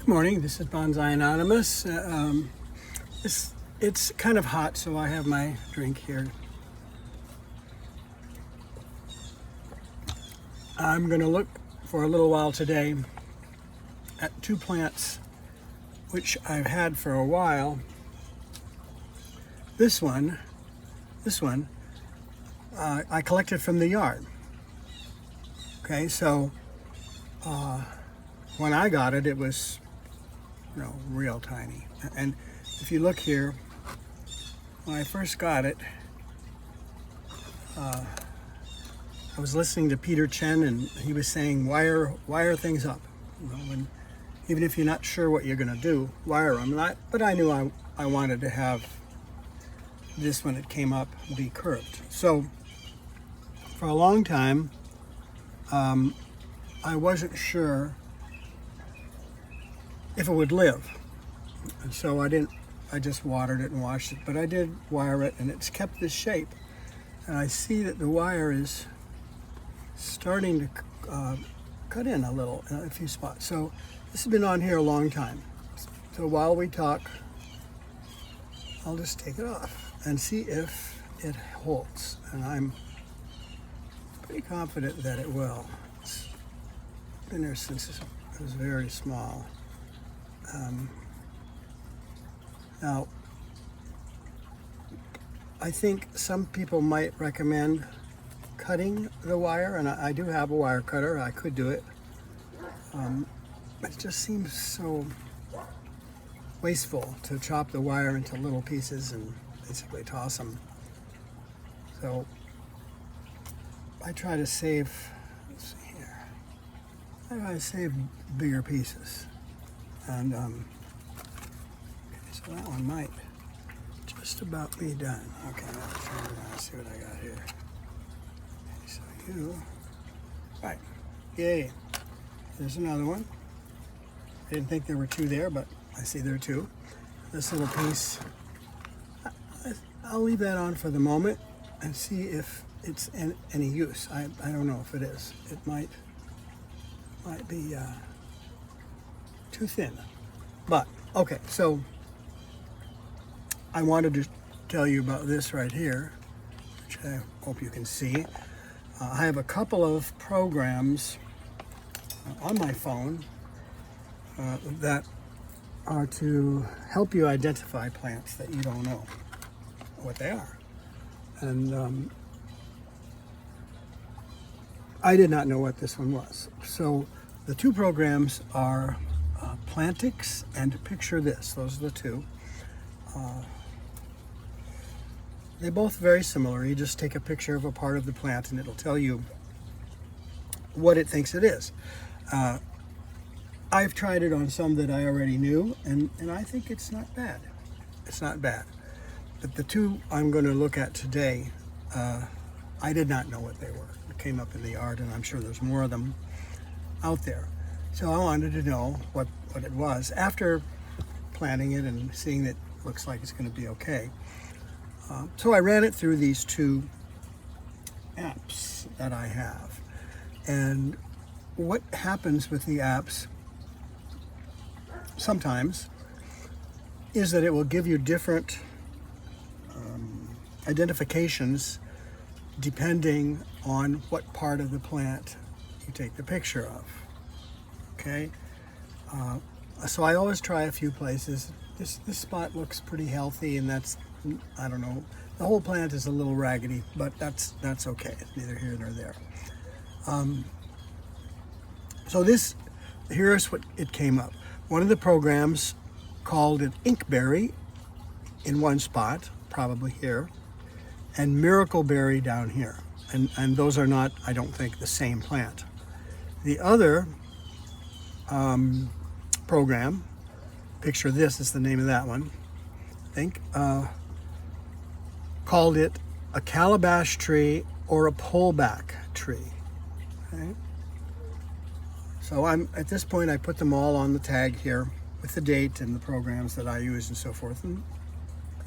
Morning, this is Bonsai Anonymous. It's kind of hot, so I have my drink here. I'm going to look for a little while today at two plants which I've had for a while. This one, I collected from the yard. Okay, so when I got it, it was real tiny. And if you look here, when I first got it, I was listening to Peter Chen, and he was saying wire things up. Even if you're not sure what you're going to do, wire them. But I knew I wanted to have this when it came up be curved. So for a long time, I wasn't sure if it would live, and so I just watered it and washed it, but I did wire it, and it's kept this shape. And I see that the wire is starting to cut in a few spots. So this has been on here a long time. So while we talk, I'll just take it off and see if it holds, and I'm pretty confident that it will. It's been there since it was very small. Now, I think some people might recommend cutting the wire, and I do have a wire cutter. I could do it. It just seems so wasteful to chop the wire into little pieces and basically toss them. So I try to save, let's see here, I try to save bigger pieces. And okay, so that one might just about be done. Okay, let's see what I got here. Okay, so right, yay. There's another one. I didn't think there were two there, but I see there are two. This little piece, I'll leave that on for the moment and see if it's any use. I don't know if it is. It might be too thin. But okay, so I wanted to tell you about this right here, which I hope you can see. I have a couple of programs on my phone that are to help you identify plants that you don't know what they are. And I did not know what this one was. So the two programs are Plantix and Picture This. Those are the two. They're both very similar. You just take a picture of a part of the plant and it'll tell you what it thinks it is. I've tried it on some that I already knew, and I think it's not bad. It's not bad. But the two I'm going to look at today, I did not know what they were. It came up in the yard, and I'm sure there's more of them out there. So I wanted to know what it was. After planting it and seeing that it looks like it's going to be okay. So I ran it through these two apps that I have. And what happens with the apps sometimes is that it will give you different identifications depending on what part of the plant you take the picture of. Okay, so I always try a few places. This spot looks pretty healthy, and that's, I don't know, the whole plant is a little raggedy, but that's okay. It's neither here nor there. So here's what it came up. One of the programs called it Inkberry in one spot, probably here, and Miracleberry down here. And those are not, I don't think, the same plant. The other program, Picture This is the name of that one, I think, called it a calabash tree or a pullback tree. Okay? So at this point, I put them all on the tag here with the date and the programs that I use and so forth. And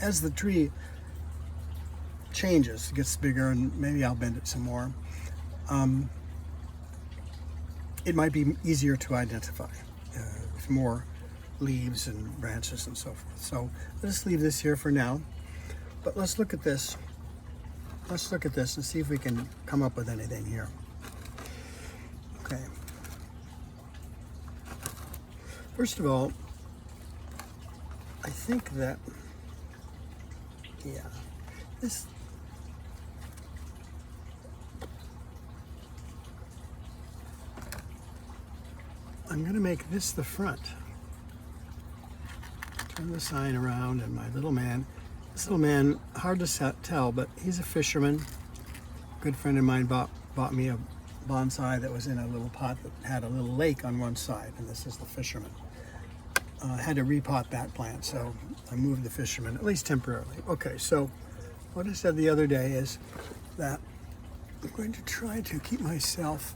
as the tree changes, it gets bigger, and maybe I'll bend it some more, it might be easier to identify. If more leaves and branches and so forth. So let's leave this here for now. But let's look at this. Let's look at this and see if we can come up with anything here. Okay. First of all, I think that, yeah, this, I'm going to make this the front. Turn the sign around, and my little man, this little man, hard to tell, but he's a fisherman. A good friend of mine bought me a bonsai that was in a little pot that had a little lake on one side, and this is the fisherman. I had to repot that plant, so I moved the fisherman, at least temporarily. Okay, so what I said the other day is that I'm going to try to keep myself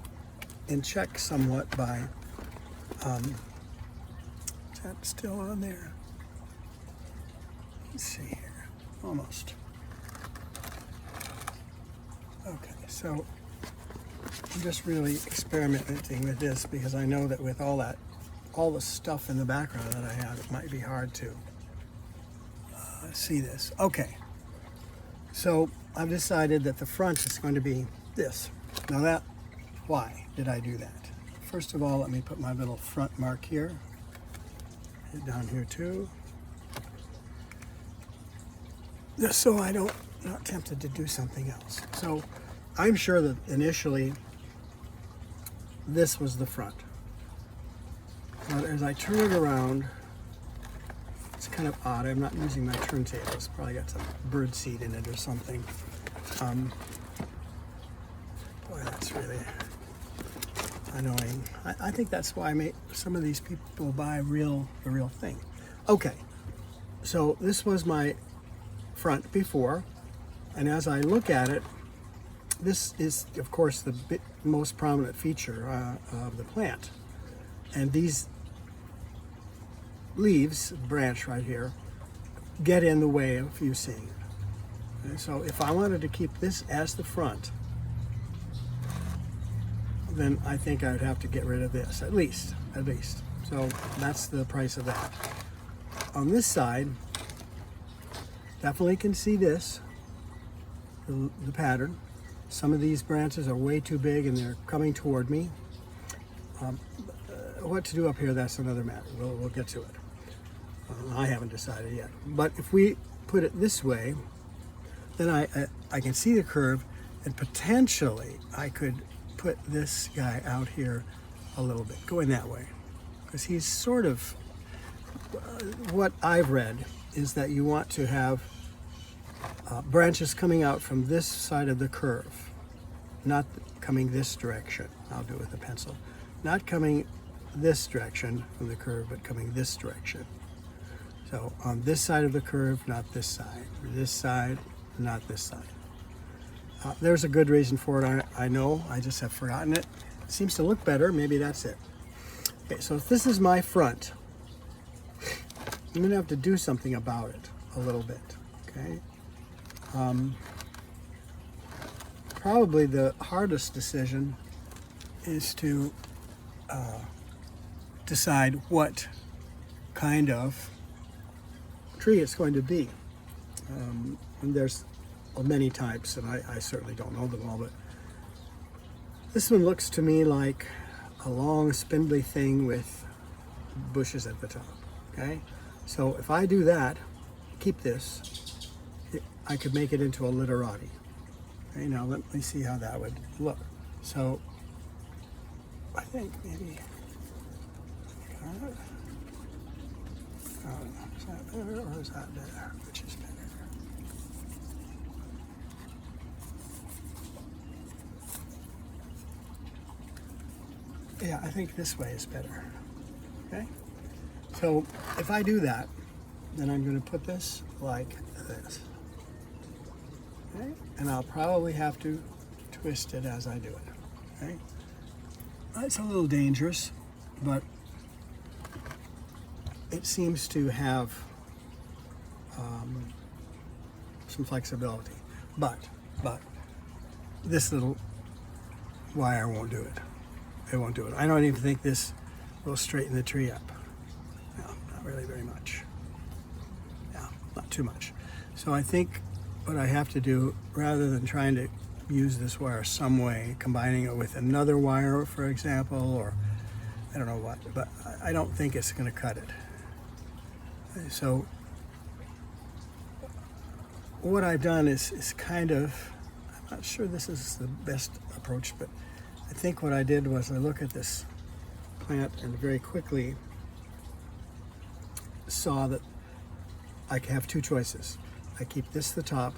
in check somewhat by, is that still on there? Let's see here, almost. Okay, so I'm just really experimenting with this because I know that with all the stuff in the background that I have, it might be hard to see this. Okay, so I've decided that the front is going to be this. Now why did I do that? First of all, let me put my little front mark here. Hit down here too. Just so I don't, not tempted to do something else. So I'm sure that initially this was the front. But as I turn it around, it's kind of odd. I'm not using my turntable. It's probably got some bird seed in it or something. Boy, that's really annoying. I think that's why some of these people buy the real thing. Okay, so this was my front before, and as I look at it, this is, of course, the most prominent feature of the plant. And these leaves, branch right here, get in the way of you seeing it. Okay, so if I wanted to keep this as the front, then I think I would have to get rid of this, at least. So that's the price of that. On this side, definitely can see this, the pattern. Some of these branches are way too big and they're coming toward me. What to do up here, that's another matter. We'll get to it. I haven't decided yet. But if we put it this way, then I can see the curve, and potentially I could put this guy out here a little bit, going that way. Because he's sort of, what I've read is that you want to have branches coming out from this side of the curve, not coming this direction. I'll do it with a pencil. Not coming this direction from the curve, but coming this direction. So on this side of the curve, not this side. This side, not this side. There's a good reason for it, I know, I just have forgotten it. It seems to look better, maybe that's it. Okay, so if this is my front, I'm gonna have to do something about it a little bit, okay? Probably the hardest decision is to decide what kind of tree it's going to be. And there's many types, and I certainly don't know them all, but this one looks to me like a long spindly thing with bushes at the top, okay? So if I do that, keep this, I could make it into a literati. Okay, now let me see how that would look. So I think maybe, is that better or is that better? Which is better? Yeah, I think this way is better. Okay? So if I do that, then I'm going to put this like this. Okay? And I'll probably have to twist it as I do it. Okay? It's a little dangerous, but it seems to have some flexibility. But this little wire won't do it. It won't do it. I don't even think this will straighten the tree up. No, really very much. Yeah, not too much. So I think what I have to do, rather than trying to use this wire some way, combining it with another wire, for example, or I don't know what, but I don't think it's going to cut it. So what I've done is kind of, I'm not sure this is the best approach, but I think what I did was I look at this plant and very quickly saw that I have two choices. I keep this the top,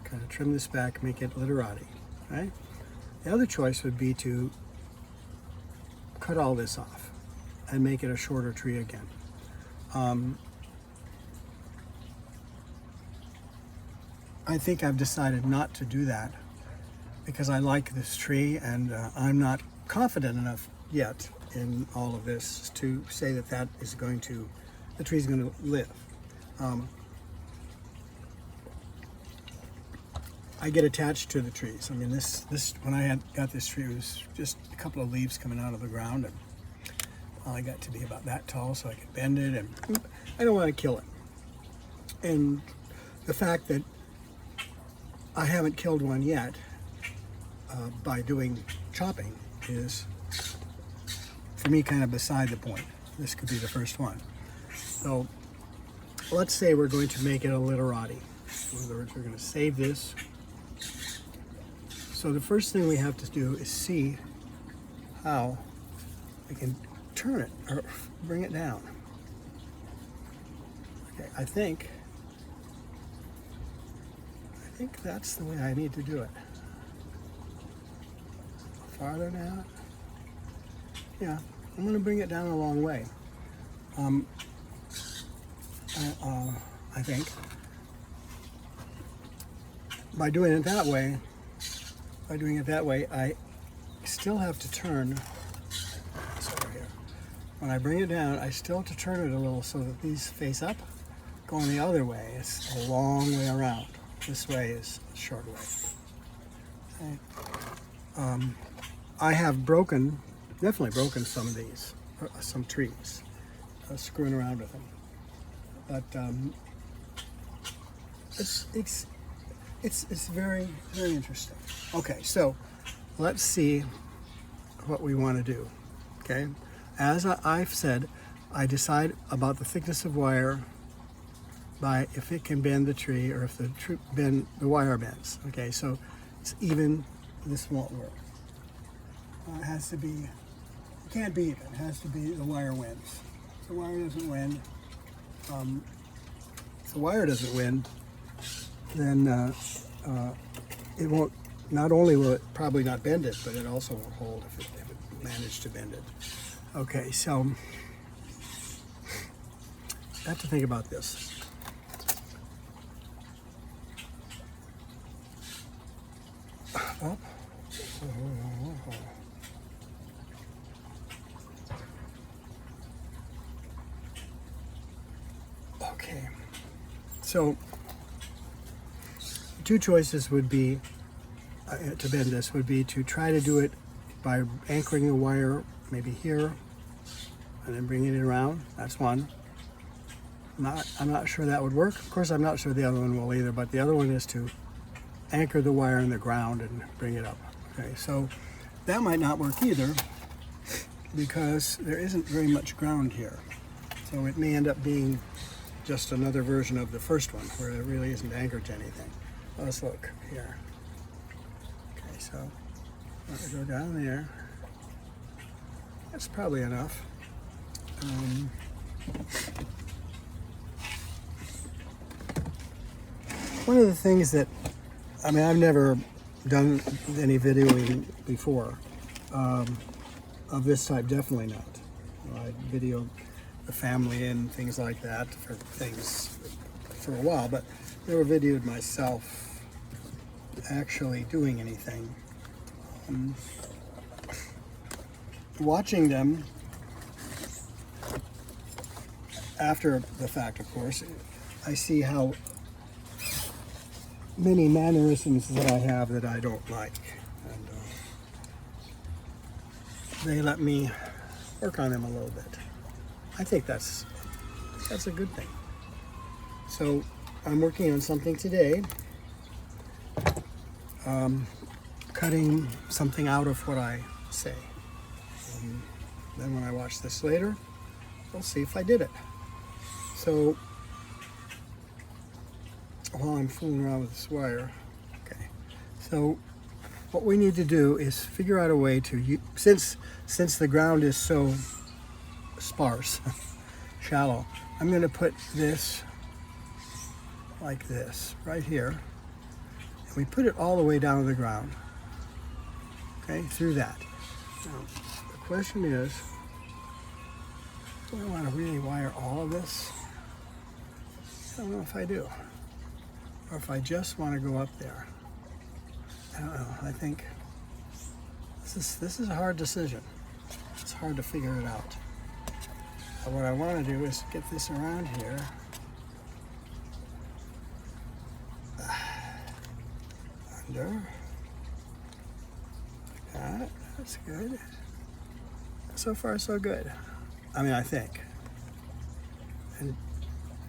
kind of trim this back, make it literati, right? The other choice would be to cut all this off and make it a shorter tree again. I think I've decided not to do that because I like this tree, and I'm not confident enough yet in all of this to say that that is going to, the tree's going to live. I get attached to the trees. I mean, this when I got this tree, it was just a couple of leaves coming out of the ground, and I got to be about that tall so I could bend it, and I don't want to kill it. And the fact that I haven't killed one yet by doing chopping is, for me, kind of beside the point. This could be the first one. So let's say we're going to make it a literati. In other words, we're going to save this. So the first thing we have to do is see how we can turn it or bring it down. Okay, I think that's the way I need to do it. Farther down. Yeah, I'm going to bring it down a long way. I think by doing it that way, I still have to turn this over here. When I bring it down, I still have to turn it a little so that these face up. Going the other way is a long way around. This way is a short way. Okay. I have definitely broken some of these, some trees, screwing around with them. But it's very, very interesting. Okay, so let's see what we want to do. Okay, as I've said, I decide about the thickness of wire by if it can bend the tree or if the wire bends. Okay, so it's even. This won't work. It has to be. It can't be even. It has to be the wire wins. If the wire doesn't win. If the wire doesn't win, then it won't. Not only will it probably not bend it, but it also won't hold if it managed to bend it. Okay, so I have to think about this. Up. Okay, so two choices would be to bend this would be to try to do it by anchoring the wire maybe here and then bringing it around. That's one. I'm not sure that would work. Of course, I'm not sure the other one will either, but the other one is to anchor the wire in the ground and bring it up. Okay, so that might not work either because there isn't very much ground here. So it may end up being just another version of the first one where it really isn't anchored to anything. Let's look here. Okay, so let me go down there. That's probably enough. One of the things that, I mean, I've never done any videoing before of this type, definitely not. I videoed the family and things like that for a while, but never videoed myself actually doing anything. Watching them after the fact, of course, I see how many mannerisms that I have that I don't like, and they let me work on them a little bit. I think that's That's a good thing. So I'm working on something today, cutting something out of what I say. Then when I watch this later, I'll see if I did it. So while I'm fooling around with this wire, okay. So what we need to do is figure out a way to, since the ground is so sparse, shallow, I'm going to put this like this right here, and we put it all the way down to the ground, okay, through that. Now the question is, do I want to really wire all of this? I don't know if I do, or if I just want to go up there. I don't know. I think this is a hard decision. It's hard to figure it out. But what I want to do is get this around here. Under. Got it. That's good. So far, so good. I mean, I think. And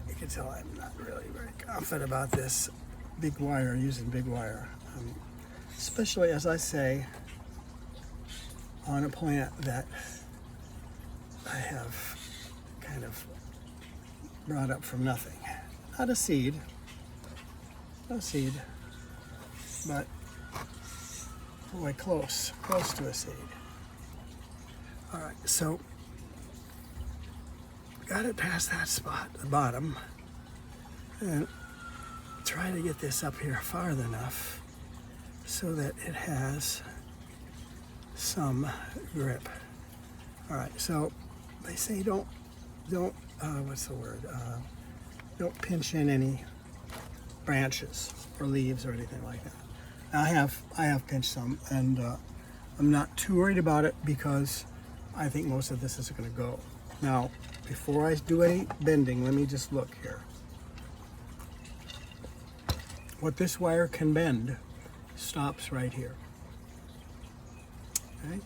you can tell I'm not really very confident about this big wire, using big wire. Especially, as I say, on a plant that I have kind of brought up from nothing. Not a seed, but boy, close to a seed. All right, so got it past that spot, the bottom, and try to get this up here far enough so that it has some grip. All right, so they say don't what's the word? Don't pinch in any branches or leaves or anything like that. Now, I have pinched some, and I'm not too worried about it because I think most of this is going to go. Now, before I do any bending, let me just look here. What this wire can bend stops right here. Okay?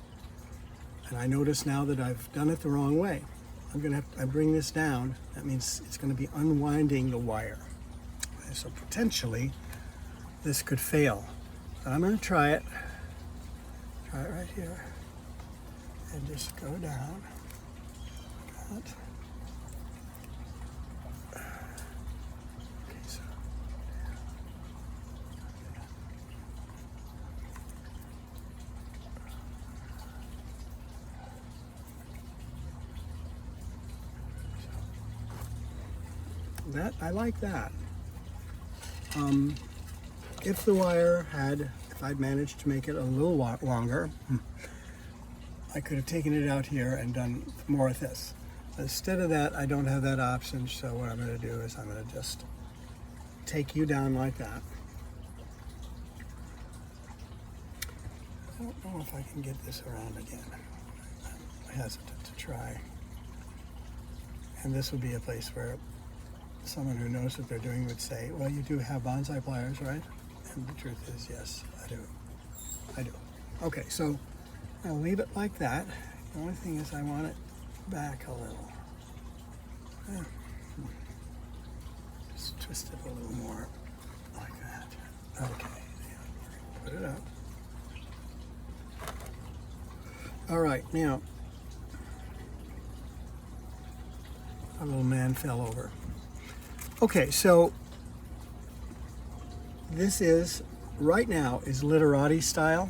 And I notice now that I've done it the wrong way. I bring this down, that means it's going to be unwinding the wire. Okay, so potentially this could fail. But I'm going to try it right here, and just go down. Got it. That, I like that. If the wire if I'd managed to make it a little longer, I could have taken it out here and done more with this. Instead of that, I don't have that option, so what I'm going to do is I'm going to just take you down like that. I don't know if I can get this around again. I'm hesitant to try. And this would be a place where someone who knows what they're doing would say, well, you do have bonsai pliers, right? And the truth is, yes, I do. Okay, so I'll leave it like that. The only thing is I want it back a little. Just twist it a little more like that. Okay, yeah, put it up. All right, now, our little man fell over. Okay, so this is, right now, is literati style,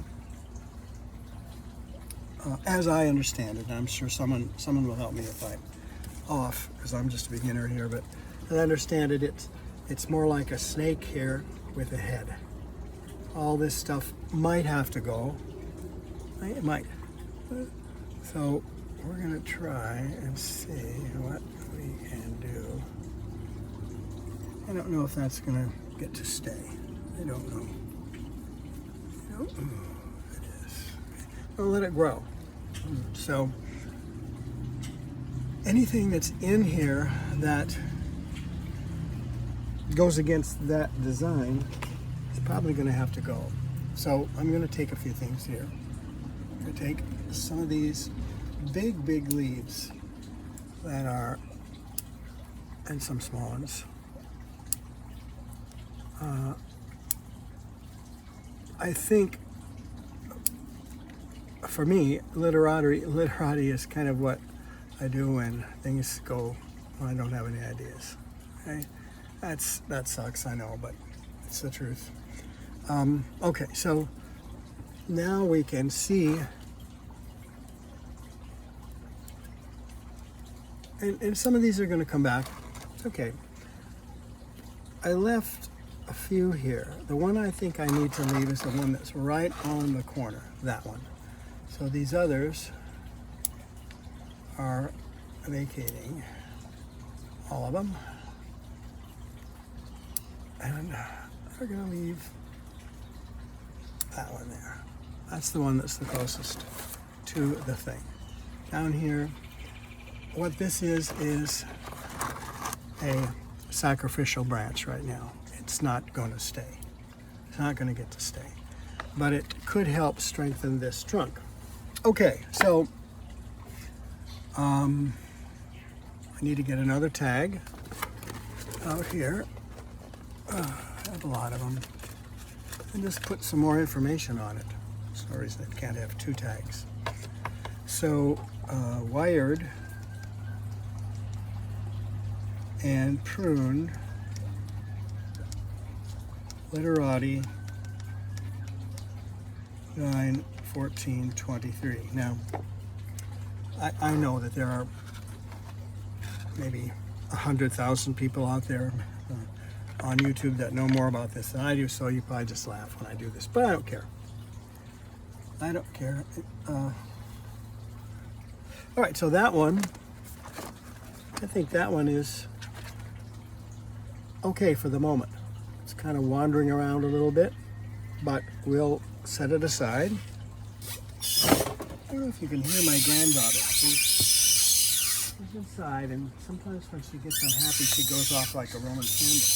as I understand it. And I'm sure someone will help me if I'm off, because I'm just a beginner here, but as I understand it, it's more like a snake here with a head. All this stuff might have to go. It might. So we're going to try and see what we can do. I don't know if that's going to get to stay. I don't know. It is. I'll let it grow. So anything that's in here that goes against that design is probably going to have to go. So I'm going to take a few things here. I'm going to take some of these big leaves that are and some small ones. I think for me, literati is kind of what I do when things go, when I don't have any ideas. Okay? That sucks, I know, but it's the truth. Okay, so now we can see, and some of these are going to come back. It's okay. I left a few here. The one I think I need to leave is the one that's right on the corner, that one. So these others are vacating, all of them. And we're going to leave that one there. That's the one that's the closest to the thing. Down here, what this is a sacrificial branch right now. It's not going to stay. It's not going to get to stay. But it could help strengthen this trunk. Okay, so I need to get another tag out here. I have a lot of them. And just put some more information on it. There's no reason it can't have 2 tags. So, wired and pruned literati 9/14/23. Now, I know that there are maybe 100,000 people out there on YouTube that know more about this than I do, so you probably just laugh when I do this, but I don't care. I don't care. All right, so that one, I think that one is okay for the moment. It's kind of wandering around a little bit, but we'll set it aside. I don't know if you can hear my granddaughter. She's inside, and sometimes when she gets unhappy, she goes off like a Roman candle.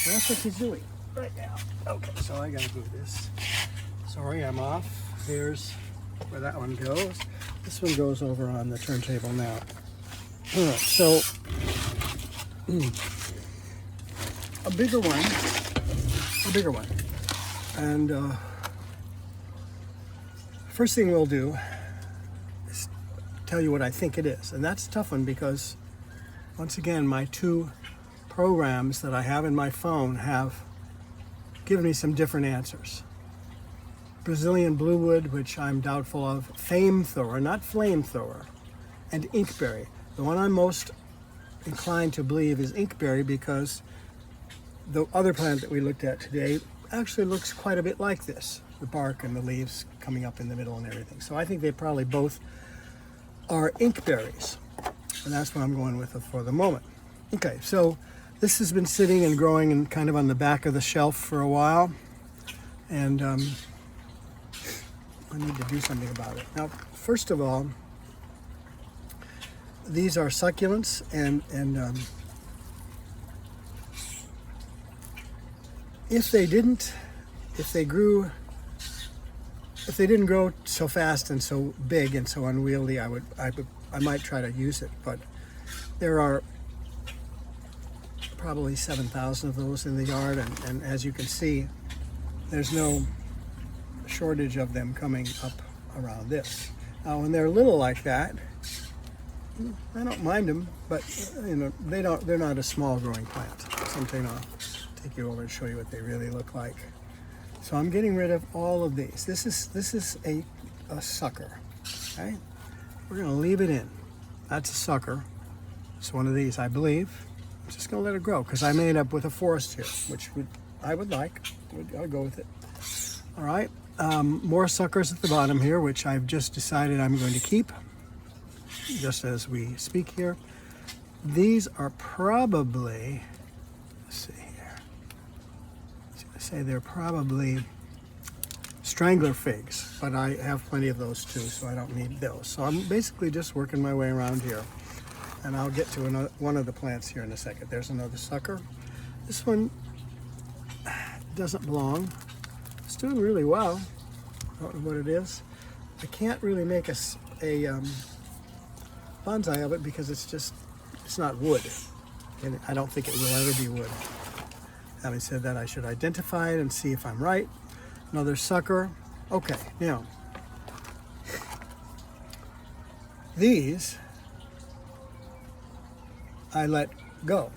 And that's what she's doing right now. Okay, so I gotta move this. Sorry, I'm off. Here's where that one goes. This one goes over on the turntable now. All right, so a bigger one, and first thing we'll do is tell you what I think it is, and that's a tough one because once again my 2 programs that I have in my phone have given me some different answers. Brazilian bluewood, which I'm doubtful of, fame thrower, not flamethrower, and inkberry. The one I'm most inclined to believe is inkberry because the other plant that we looked at today actually looks quite a bit like this, the bark and the leaves coming up in the middle and everything. So I think they probably both are inkberries, and that's what I'm going with for the moment. Okay, so this has been sitting and growing and kind of on the back of the shelf for a while, and I need to do something about it. Now, first of all, these are succulents, and if they didn't grow so fast and so big and so unwieldy, I might try to use it. But there are probably 7,000 of those in the yard, and as you can see, there's no shortage of them coming up around this. Now, when they're little like that, I don't mind them, but you know they're not a small growing plant. Sometime I'll take you over and show you what they really look like. So I'm getting rid of all of these. This is a sucker. Okay, we're going to leave it in. That's a sucker. It's one of these, I believe. I'm just going to let it grow because I may end up with a forest here, which I would like. I'll go with it. All right. More suckers at the bottom here, which I've just decided I'm going to keep, just as we speak here. These are probably, let's see here. I was going to say they're probably strangler figs, but I have plenty of those too, so I don't need those. So I'm basically just working my way around here, and I'll get to one of the plants here in a second. There's another sucker. This one doesn't belong. It's doing really well. I don't know what it is. I can't really make a bonsai of it because it's not wood. And I don't think it will ever be wood. Having said that, I should identify it and see if I'm right. Another sucker. Okay, now, these I let go.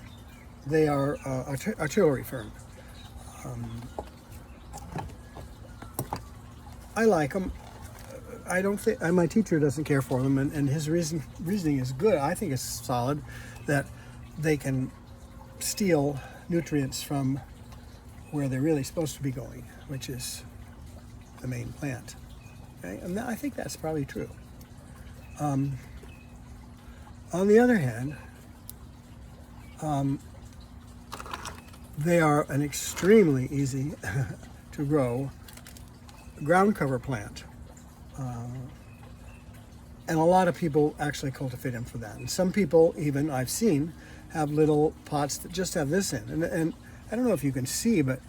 They are artillery firm. I like them. I don't think my teacher doesn't care for them, and his reasoning is good. I think it's solid that they can steal nutrients from where they're really supposed to be going, which is the main plant. Okay, and I think that's probably true. On the other hand, they are an extremely easy to grow ground cover plant. And a lot of people actually cultivate them for that. And some people, even I've seen, have little pots that just have this in. And I don't know if you can see, but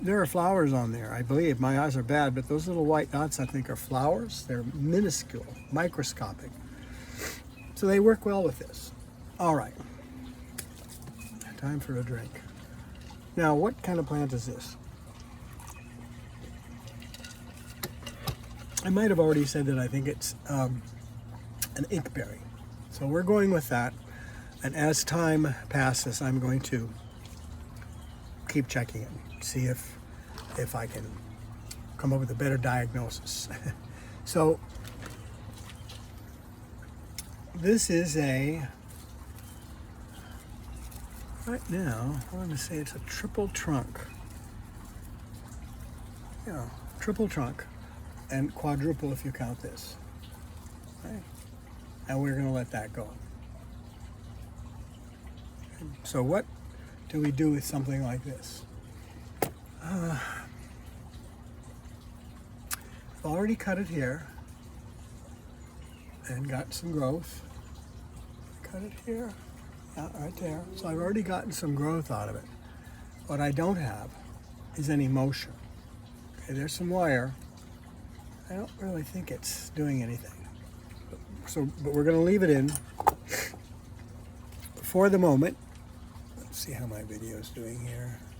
there are flowers on there, I believe. My eyes are bad, but those little white dots, I think, are flowers. They're minuscule, microscopic. So they work well with this. All right. Time for a drink. Now, what kind of plant is this? I might have already said that I think it's an inkberry. So we're going with that. And as time passes, I'm going to keep checking it, see if I can come up with a better diagnosis. So this is right now, I want to say it's a triple trunk. Yeah, triple trunk. And quadruple if you count this. Okay. And we're going to let that go. So what do we do with something like this? I've already cut it here and got some growth. Cut it here, yeah, right there. So I've already gotten some growth out of it. What I don't have is any motion. Okay, there's some wire. I don't really think it's doing anything. But we're going to leave it in for the moment. Let's see how my video is doing here.